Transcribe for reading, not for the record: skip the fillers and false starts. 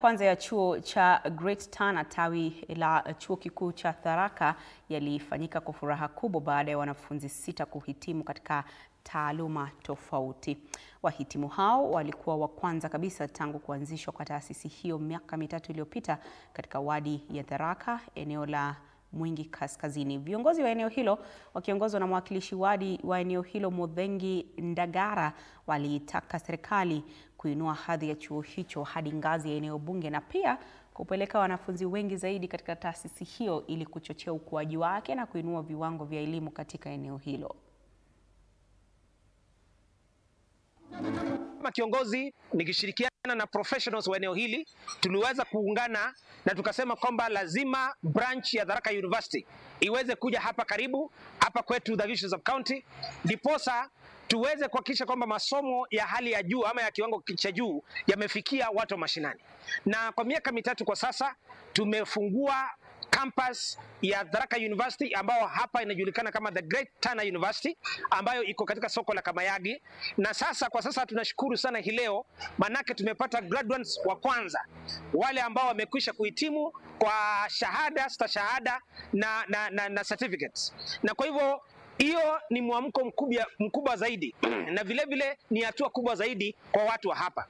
Kwanza ya chuo cha Great Tana tawi la chuo kikuu cha Tharaka yalifanyika kwa furaha kubwa baada ya wanafunzi 6 kuhitimu katika taaluma tofauti. Wahitimu hao walikuwa wa kwanza kabisa tangu kuanzishwa kwa taasisi hiyo miaka 3 iliyopita katika wadi ya Tharaka, eneo la Mwingi Kaskazini. Viongozi wa eneo hilo wakiongozwa na mwakilishi wadi wa eneo hilo Muthengi Ndagara walitaka serikali kuinua hadhi ya chuo hicho hadi ngazi ya eneo bunge na pia kupeleka wanafunzi wengi zaidi katika taasisi hiyo ili kuchochea ukuaji wake na kuinua viwango vya elimu katika eneo hilo. Kama kiongozi nikishirikiana na professionals wa eneo hili tuliweza kuungana na tukasema kwamba lazima branch ya Tharaka University iweze kuja hapa karibu hapa kwetu The Vision of County, ndiposa tuweze kuhakikisha kwamba masomo ya hali ya juu ama ya kiwango cha juu yamefikia watu mashinani. Na kwa miaka 3 kwa sasa tumefungua campus ya Tharaka University ambao hapa inajulikana kama The Great Tana University ambayo iko katika soko la Kamayagi. Na sasa kwa sasa tunashukuru sana hii leo manake tumepata graduates wa kwanza wale ambao wamekwisha kuhitimu kwa shahada, stashahada na certificates. Na kwa hivyo hiyo ni mwamko mkubwa zaidi na vile vile ni hatua kubwa zaidi kwa watu wa hapa.